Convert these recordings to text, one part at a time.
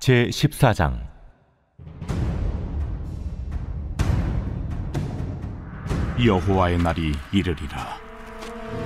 제14장. 여호와의 날이 이르리라.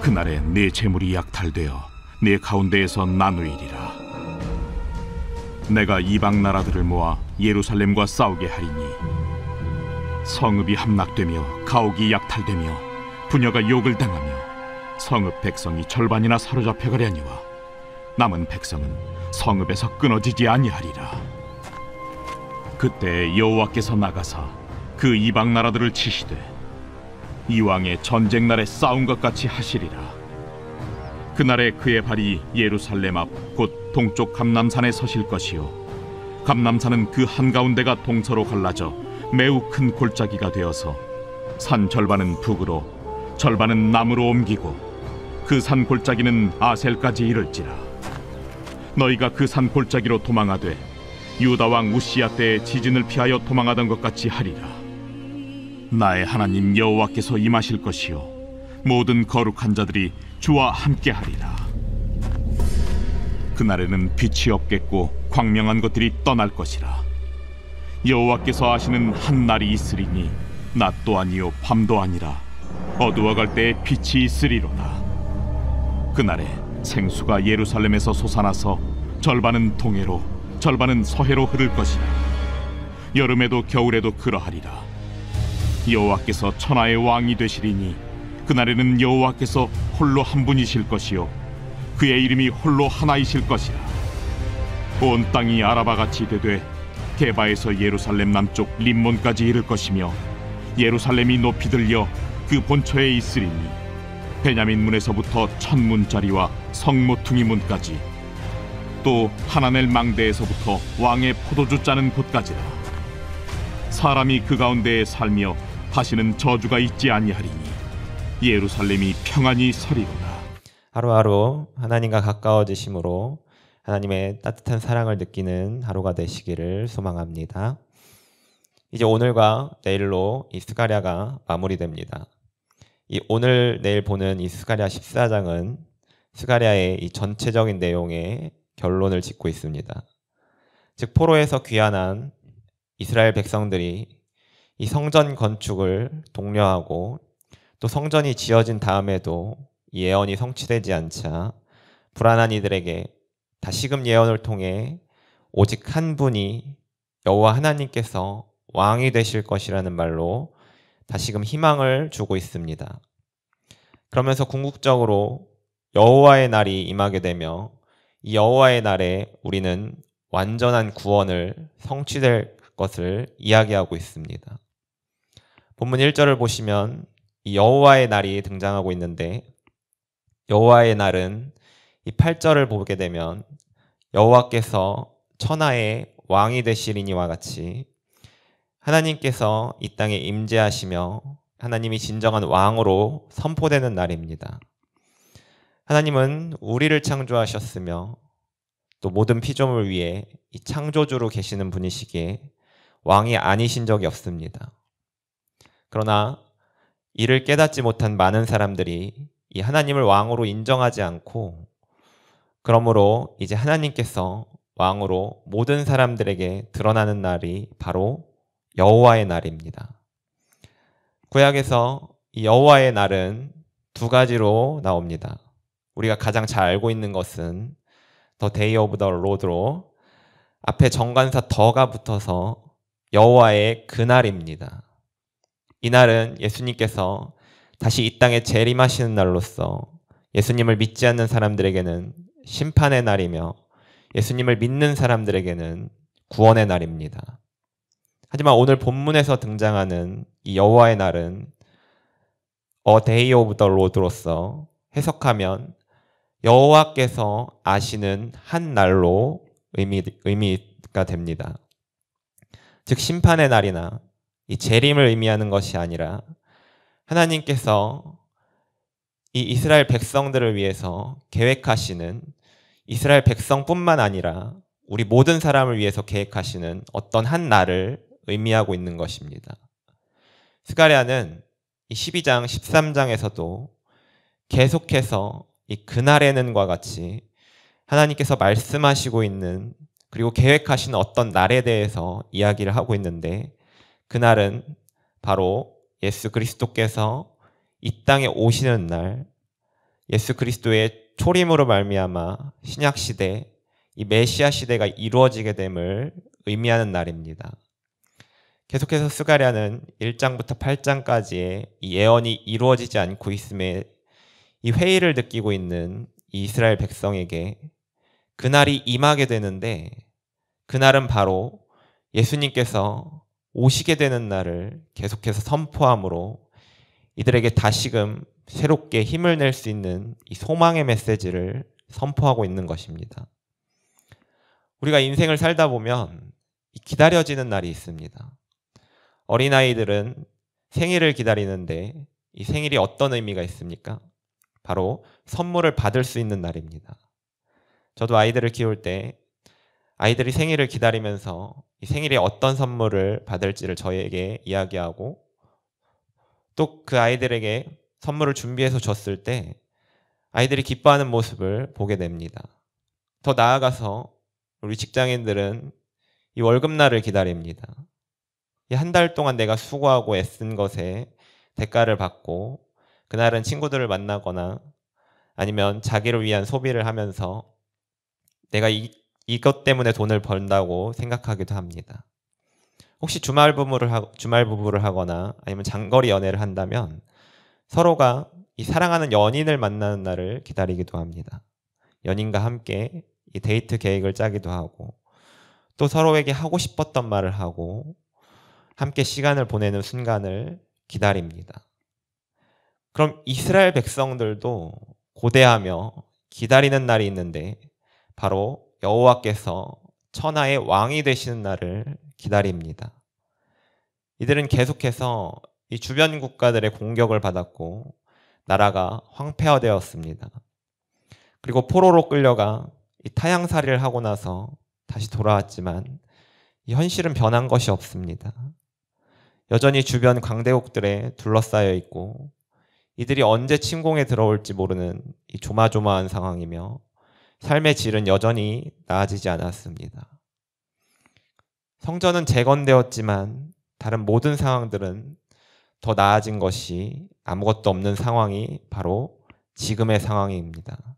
그날에 네 재물이 약탈되어 네 가운데에서 나누이리라. 내가 이방 나라들을 모아 예루살렘과 싸우게 하리니 성읍이 함락되며 가옥이 약탈되며 부녀가 욕을 당하며 성읍 백성이 절반이나 사로잡혀 가려니와 남은 백성은 성읍에서 끊어지지 아니하리라. 그때 여호와께서 나가사 그 이방 나라들을 치시되 이왕의 전쟁 날에 싸운 것 같이 하시리라. 그날에 그의 발이 예루살렘 앞 곧 동쪽 감람산에 서실 것이요 감람산은 그 한가운데가 동서로 갈라져 매우 큰 골짜기가 되어서 산 절반은 북으로 절반은 남으로 옮기고 그 산 골짜기는 아셀까지 이를지라. 너희가 그 산 골짜기로 도망하되 유다 왕 우시야 때의 지진을 피하여 도망하던 것 같이 하리라. 나의 하나님 여호와께서 임하실 것이요 모든 거룩한 자들이 주와 함께하리라. 그날에는 빛이 없겠고 광명한 것들이 떠날 것이라. 여호와께서 하시는 한 날이 있으리니 낮도 아니요 밤도 아니라 어두워갈 때에 빛이 있으리로다. 그날에 생수가 예루살렘에서 솟아나서 절반은 동해로 절반은 서해로 흐를 것이라. 여름에도 겨울에도 그러하리라. 여호와께서 천하의 왕이 되시리니 그날에는 여호와께서 홀로 한 분이실 것이요 그의 이름이 홀로 하나이실 것이라. 온 땅이 아라바같이 되되 게바에서 예루살렘 남쪽 림몬까지 이를 것이며 예루살렘이 높이 들려 그 본처에 있으리니 베냐민 문에서부터 천문짜리와 성모퉁이 문까지 또 하나넬 망대에서부터 왕의 포도주 짜는 곳까지라. 사람이 그 가운데에 살며 다시는 저주가 있지 아니하리니 예루살렘이 평안히 서리로다. 하루하루 하나님과 가까워지심으로 하나님의 따뜻한 사랑을 느끼는 하루가 되시기를 소망합니다. 이제 오늘과 내일로 이 스가랴가 마무리됩니다. 이 오늘 내일 보는 이 스가랴 14장은 스가랴의 이 전체적인 내용의 결론을 짓고 있습니다. 즉 포로에서 귀환한 이스라엘 백성들이 이 성전 건축을 독려하고 또 성전이 지어진 다음에도 이 예언이 성취되지 않자 불안한 이들에게 다시금 예언을 통해 오직 한 분이 여호와 하나님께서 왕이 되실 것이라는 말로 다시금 희망을 주고 있습니다. 그러면서 궁극적으로 여호와의 날이 임하게 되며 이 여호와의 날에 우리는 완전한 구원을 성취될 것을 이야기하고 있습니다. 본문 1절을 보시면 이 여호와의 날이 등장하고 있는데 여호와의 날은 이 8절을 보게 되면 여호와께서 천하의 왕이 되시리니와 같이 하나님께서 이 땅에 임재하시며 하나님이 진정한 왕으로 선포되는 날입니다. 하나님은 우리를 창조하셨으며 또 모든 피조물 위에 이 창조주로 계시는 분이시기에 왕이 아니신 적이 없습니다. 그러나 이를 깨닫지 못한 많은 사람들이 이 하나님을 왕으로 인정하지 않고 그러므로 이제 하나님께서 왕으로 모든 사람들에게 드러나는 날이 바로 여호와의 날입니다. 구약에서 이 여호와의 날은 두 가지로 나옵니다. 우리가 가장 잘 알고 있는 것은 The Day of the Lord로 앞에 정관사 더가 붙어서 여호와의 그날입니다. 이 날은 예수님께서 다시 이 땅에 재림하시는 날로서 예수님을 믿지 않는 사람들에게는 심판의 날이며 예수님을 믿는 사람들에게는 구원의 날입니다. 하지만 오늘 본문에서 등장하는 이 여호와의 날은 A Day of the Lord로서 해석하면 여호와께서 아시는 한 날로 의미가 됩니다. 즉 심판의 날이나 이 재림을 의미하는 것이 아니라 하나님께서 이 이스라엘 백성들을 위해서 계획하시는 이스라엘 백성뿐만 아니라 우리 모든 사람을 위해서 계획하시는 어떤 한 날을 의미하고 있는 것입니다. 스가랴는 이 12장, 13장에서도 계속해서 이 그날에는과 같이 하나님께서 말씀하시고 있는 그리고 계획하신 어떤 날에 대해서 이야기를 하고 있는데, 그날은 바로 예수 그리스도께서 이 땅에 오시는 날, 예수 그리스도의 초림으로 말미암아 신약 시대, 이 메시아 시대가 이루어지게 됨을 의미하는 날입니다. 계속해서 스가랴는 1장부터 8장까지의 이 예언이 이루어지지 않고 있음에 이 회의를 느끼고 있는 이 이스라엘 백성에게 그날이 임하게 되는데, 그날은 바로 예수님께서 오시게 되는 날을 계속해서 선포함으로 이들에게 다시금 새롭게 힘을 낼 수 있는 이 소망의 메시지를 선포하고 있는 것입니다. 우리가 인생을 살다 보면 기다려지는 날이 있습니다. 어린아이들은 생일을 기다리는데 이 생일이 어떤 의미가 있습니까? 바로 선물을 받을 수 있는 날입니다. 저도 아이들을 키울 때 아이들이 생일을 기다리면서 이 생일에 어떤 선물을 받을지를 저에게 이야기하고, 또 그 아이들에게 선물을 준비해서 줬을 때 아이들이 기뻐하는 모습을 보게 됩니다. 더 나아가서 우리 직장인들은 이 월급날을 기다립니다. 이 한 달 동안 내가 수고하고 애쓴 것에 대가를 받고, 그날은 친구들을 만나거나 아니면 자기를 위한 소비를 하면서 내가 이것 때문에 돈을 번다고 생각하기도 합니다. 혹시 주말 부부를 하거나 아니면 장거리 연애를 한다면 서로가 이 사랑하는 연인을 만나는 날을 기다리기도 합니다. 연인과 함께 이 데이트 계획을 짜기도 하고, 또 서로에게 하고 싶었던 말을 하고 함께 시간을 보내는 순간을 기다립니다. 그럼 이스라엘 백성들도 고대하며 기다리는 날이 있는데, 바로 여호와께서 천하의 왕이 되시는 날을 기다립니다. 이들은 계속해서 이 주변 국가들의 공격을 받았고 나라가 황폐화되었습니다. 그리고 포로로 끌려가 이 타향살이를 하고 나서 다시 돌아왔지만 이 현실은 변한 것이 없습니다. 여전히 주변 강대국들에 둘러싸여 있고 이들이 언제 침공에 들어올지 모르는 이 조마조마한 상황이며 삶의 질은 여전히 나아지지 않았습니다. 성전은 재건되었지만 다른 모든 상황들은 더 나아진 것이 아무것도 없는 상황이 바로 지금의 상황입니다.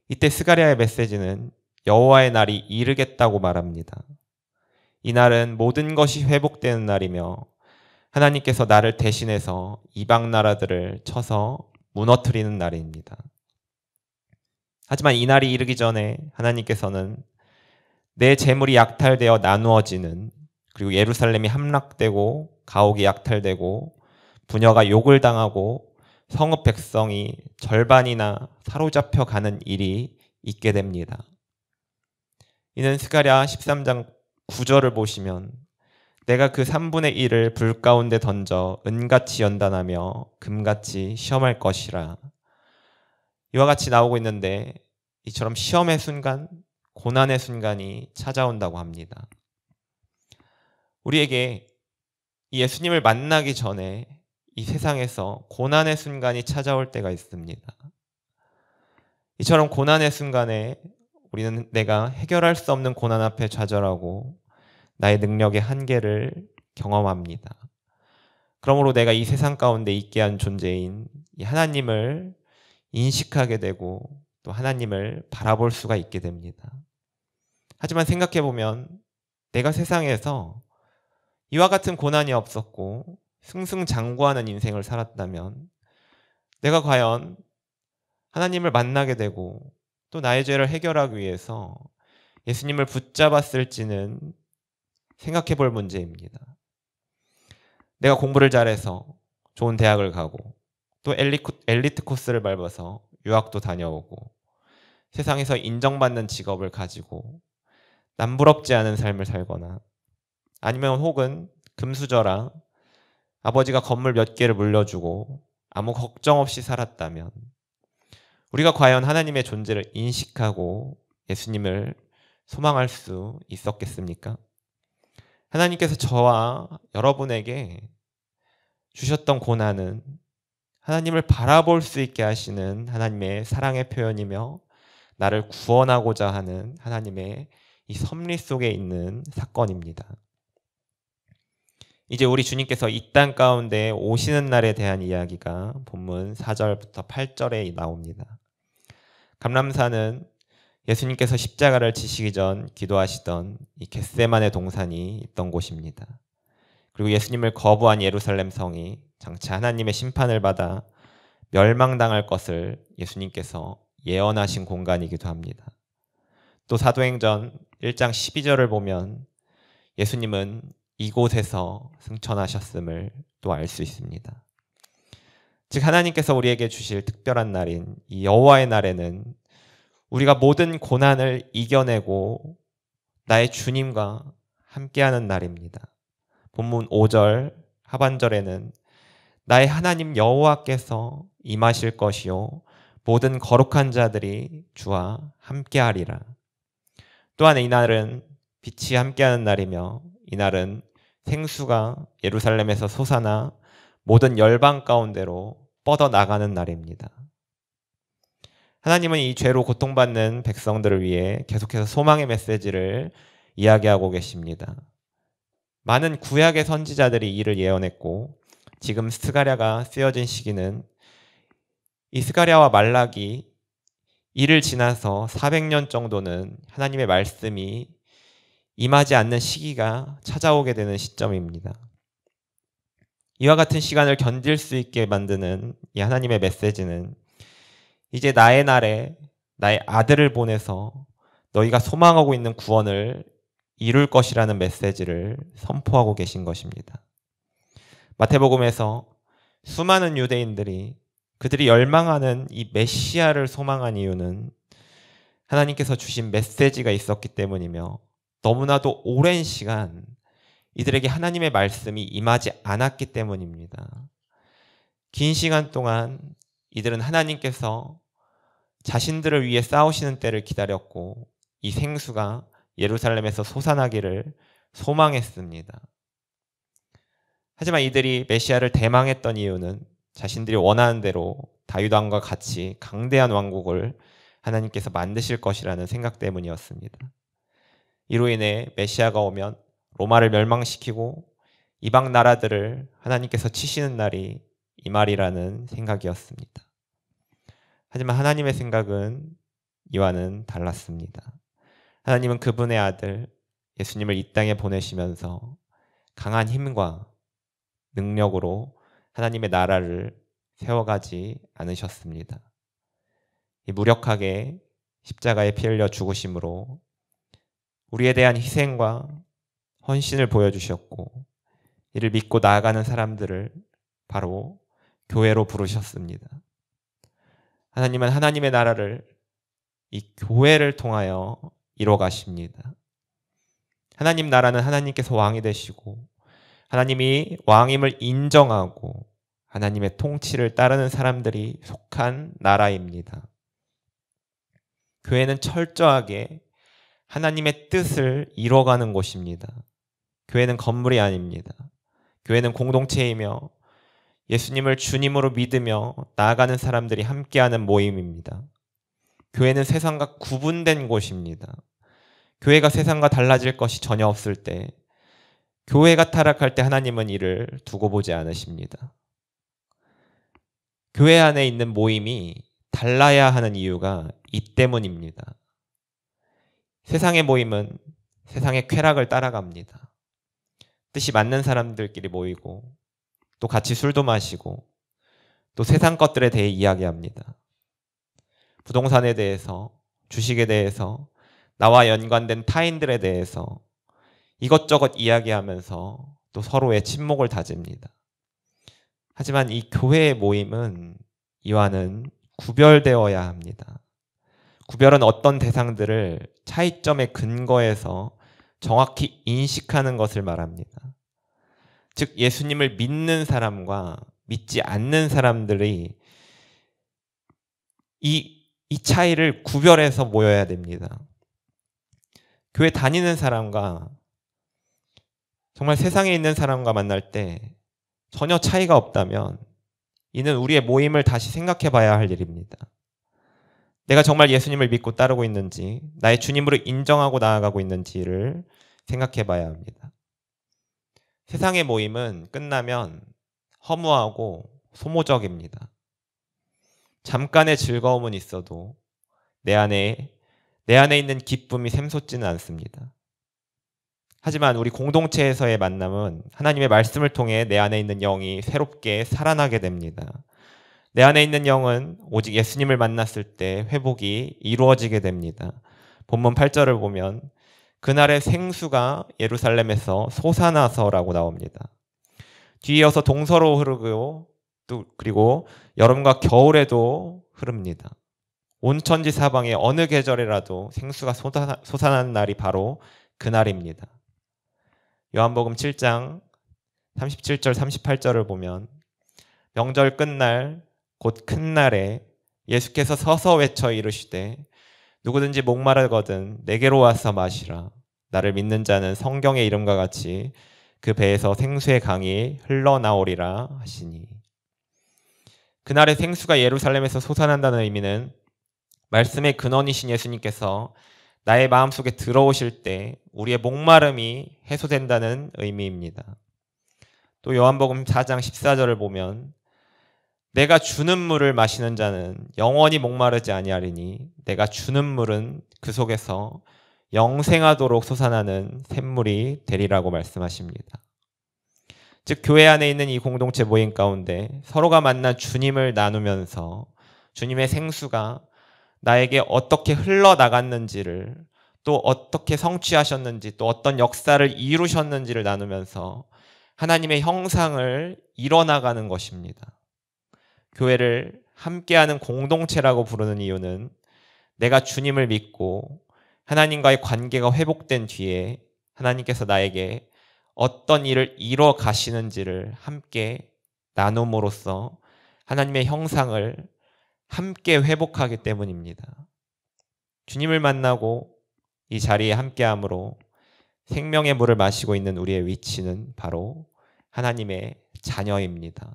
이때 스가랴의 메시지는 여호와의 날이 이르겠다고 말합니다. 이 날은 모든 것이 회복되는 날이며 하나님께서 나를 대신해서 이방 나라들을 쳐서 무너뜨리는 날입니다. 하지만 이 날이 이르기 전에 하나님께서는 내 재물이 약탈되어 나누어지는, 그리고 예루살렘이 함락되고 가옥이 약탈되고 부녀가 욕을 당하고 성읍 백성이 절반이나 사로잡혀 가는 일이 있게 됩니다. 이는 스가랴 13장 9절을 보시면 내가 그 3분의 1을 불 가운데 던져 은같이 연단하며 금같이 시험할 것이라. 이와 같이 나오고 있는데 이처럼 시험의 순간, 고난의 순간이 찾아온다고 합니다. 우리에게 예수님을 만나기 전에 이 세상에서 고난의 순간이 찾아올 때가 있습니다. 이처럼 고난의 순간에 우리는 내가 해결할 수 없는 고난 앞에 좌절하고 나의 능력의 한계를 경험합니다. 그러므로 내가 이 세상 가운데 있게 한 존재인 이 하나님을 인식하게 되고 또 하나님을 바라볼 수가 있게 됩니다. 하지만 생각해보면 내가 세상에서 이와 같은 고난이 없었고 승승장구하는 인생을 살았다면 내가 과연 하나님을 만나게 되고 또 나의 죄를 해결하기 위해서 예수님을 붙잡았을지는 생각해 볼 문제입니다. 내가 공부를 잘해서 좋은 대학을 가고 또 엘리트 코스를 밟아서 유학도 다녀오고 세상에서 인정받는 직업을 가지고 남부럽지 않은 삶을 살거나 아니면 혹은 금수저라 아버지가 건물 몇 개를 물려주고 아무 걱정 없이 살았다면 우리가 과연 하나님의 존재를 인식하고 예수님을 소망할 수 있었겠습니까? 하나님께서 저와 여러분에게 주셨던 고난은 하나님을 바라볼 수 있게 하시는 하나님의 사랑의 표현이며 나를 구원하고자 하는 하나님의 이 섭리 속에 있는 사건입니다. 이제 우리 주님께서 이 땅 가운데 오시는 날에 대한 이야기가 본문 4절부터 8절에 나옵니다. 감람산은 예수님께서 십자가를 지시기 전 기도하시던 이 겟세마네 동산이 있던 곳입니다. 그리고 예수님을 거부한 예루살렘 성이 장차 하나님의 심판을 받아 멸망당할 것을 예수님께서 예언하신 공간이기도 합니다. 또 사도행전 1장 12절을 보면 예수님은 이곳에서 승천하셨음을 또 알 수 있습니다. 즉 하나님께서 우리에게 주실 특별한 날인 이 여호와의 날에는 우리가 모든 고난을 이겨내고 나의 주님과 함께하는 날입니다. 본문 5절 하반절에는 나의 하나님 여호와께서 임하실 것이요 모든 거룩한 자들이 주와 함께하리라. 또한 이 날은 빛이 함께하는 날이며 이 날은 생수가 예루살렘에서 솟아나 모든 열방 가운데로 뻗어나가는 날입니다. 하나님은 이 죄로 고통받는 백성들을 위해 계속해서 소망의 메시지를 이야기하고 계십니다. 많은 구약의 선지자들이 이를 예언했고 지금 스가랴가 쓰여진 시기는 이 스가랴와 말라기 이를 지나서 400년 정도는 하나님의 말씀이 임하지 않는 시기가 찾아오게 되는 시점입니다. 이와 같은 시간을 견딜 수 있게 만드는 이 하나님의 메시지는 이제 나의 날에 나의 아들을 보내서 너희가 소망하고 있는 구원을 이룰 것이라는 메시지를 선포하고 계신 것입니다. 마태복음에서 수많은 유대인들이 그들이 열망하는 이 메시아를 소망한 이유는 하나님께서 주신 메시지가 있었기 때문이며 너무나도 오랜 시간 이들에게 하나님의 말씀이 임하지 않았기 때문입니다. 긴 시간 동안 이들은 하나님께서 자신들을 위해 싸우시는 때를 기다렸고 이 생수가 예루살렘에서 솟아나기를 소망했습니다. 하지만 이들이 메시아를 대망했던 이유는 자신들이 원하는 대로 다윗 왕과 같이 강대한 왕국을 하나님께서 만드실 것이라는 생각 때문이었습니다. 이로 인해 메시아가 오면 로마를 멸망시키고 이방 나라들을 하나님께서 치시는 날이 이 말이라는 생각이었습니다. 하지만 하나님의 생각은 이와는 달랐습니다. 하나님은 그분의 아들 예수님을 이 땅에 보내시면서 강한 힘과 능력으로 하나님의 나라를 세워가지 않으셨습니다. 이 무력하게 십자가에 피 흘려 죽으심으로 우리에 대한 희생과 헌신을 보여주셨고 이를 믿고 나아가는 사람들을 바로 교회로 부르셨습니다. 하나님은 하나님의 나라를 이 교회를 통하여 이뤄 가십니다. 하나님 나라는 하나님께서 왕이 되시고 하나님이 왕임을 인정하고 하나님의 통치를 따르는 사람들이 속한 나라입니다. 교회는 철저하게 하나님의 뜻을 이뤄가는 곳입니다. 교회는 건물이 아닙니다. 교회는 공동체이며 예수님을 주님으로 믿으며 나아가는 사람들이 함께하는 모임입니다. 교회는 세상과 구분된 곳입니다. 교회가 세상과 달라질 것이 전혀 없을 때, 교회가 타락할 때 하나님은 이를 두고 보지 않으십니다. 교회 안에 있는 모임이 달라야 하는 이유가 이 때문입니다. 세상의 모임은 세상의 쾌락을 따라갑니다. 뜻이 맞는 사람들끼리 모이고 또 같이 술도 마시고 또 세상 것들에 대해 이야기합니다. 부동산에 대해서, 주식에 대해서, 나와 연관된 타인들에 대해서 이것저것 이야기하면서 또 서로의 친목을 다집니다. 하지만 이 교회의 모임은 이와는 구별되어야 합니다. 구별은 어떤 대상들을 차이점의 근거에서 정확히 인식하는 것을 말합니다. 즉 예수님을 믿는 사람과 믿지 않는 사람들이 이 차이를 구별해서 모여야 됩니다. 교회 다니는 사람과 정말 세상에 있는 사람과 만날 때 전혀 차이가 없다면 이는 우리의 모임을 다시 생각해 봐야 할 일입니다. 내가 정말 예수님을 믿고 따르고 있는지, 나의 주님으로 인정하고 나아가고 있는지를 생각해 봐야 합니다. 세상의 모임은 끝나면 허무하고 소모적입니다. 잠깐의 즐거움은 있어도 내 안에 있는 기쁨이 샘솟지는 않습니다. 하지만 우리 공동체에서의 만남은 하나님의 말씀을 통해 내 안에 있는 영이 새롭게 살아나게 됩니다. 내 안에 있는 영은 오직 예수님을 만났을 때 회복이 이루어지게 됩니다. 본문 8절을 보면 그날의 생수가 예루살렘에서 솟아나서라고 나옵니다. 뒤이어서 동서로 흐르고 또 그리고 여름과 겨울에도 흐릅니다. 온천지 사방에 어느 계절이라도 생수가 솟아나는 날이 바로 그날입니다. 요한복음 7장 37절 38절을 보면 명절 끝날 곧 큰 날에 예수께서 서서 외쳐 이르시되 누구든지 목마르거든 내게로 와서 마시라. 나를 믿는 자는 성경의 이름과 같이 그 배에서 생수의 강이 흘러나오리라 하시니. 그날의 생수가 예루살렘에서 솟아난다는 의미는 말씀의 근원이신 예수님께서 나의 마음속에 들어오실 때 우리의 목마름이 해소된다는 의미입니다. 또 요한복음 4장 14절을 보면 내가 주는 물을 마시는 자는 영원히 목마르지 아니하리니 내가 주는 물은 그 속에서 영생하도록 솟아나는 샘물이 되리라고 말씀하십니다. 즉 교회 안에 있는 이 공동체 모임 가운데 서로가 만난 주님을 나누면서 주님의 생수가 나에게 어떻게 흘러나갔는지를 또 어떻게 성취하셨는지 또 어떤 역사를 이루셨는지를 나누면서 하나님의 형상을 이뤄나가는 것입니다. 교회를 함께하는 공동체라고 부르는 이유는 내가 주님을 믿고 하나님과의 관계가 회복된 뒤에 하나님께서 나에게 어떤 일을 이뤄 가시는지를 함께 나눔으로써 하나님의 형상을 함께 회복하기 때문입니다. 주님을 만나고 이 자리에 함께함으로 생명의 물을 마시고 있는 우리의 위치는 바로 하나님의 자녀입니다.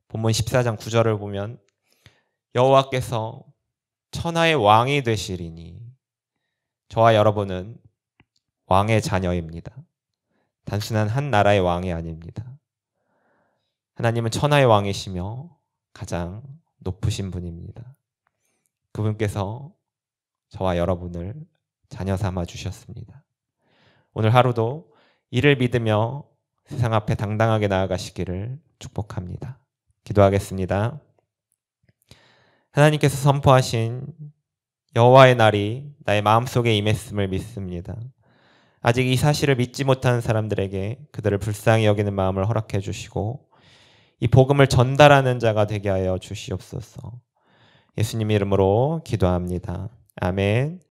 본문 14장 9절을 보면 여호와께서 천하의 왕이 되시리니 저와 여러분은 왕의 자녀입니다. 단순한 한 나라의 왕이 아닙니다. 하나님은 천하의 왕이시며 가장 높으신 분입니다. 그분께서 저와 여러분을 자녀 삼아 주셨습니다. 오늘 하루도 이를 믿으며 세상 앞에 당당하게 나아가시기를 축복합니다. 기도하겠습니다. 하나님께서 선포하신 여호와의 날이 나의 마음속에 임했음을 믿습니다. 아직 이 사실을 믿지 못하는 사람들에게 그들을 불쌍히 여기는 마음을 허락해 주시고 이 복음을 전달하는 자가 되게 하여 주시옵소서. 예수님 이름으로 기도합니다. 아멘.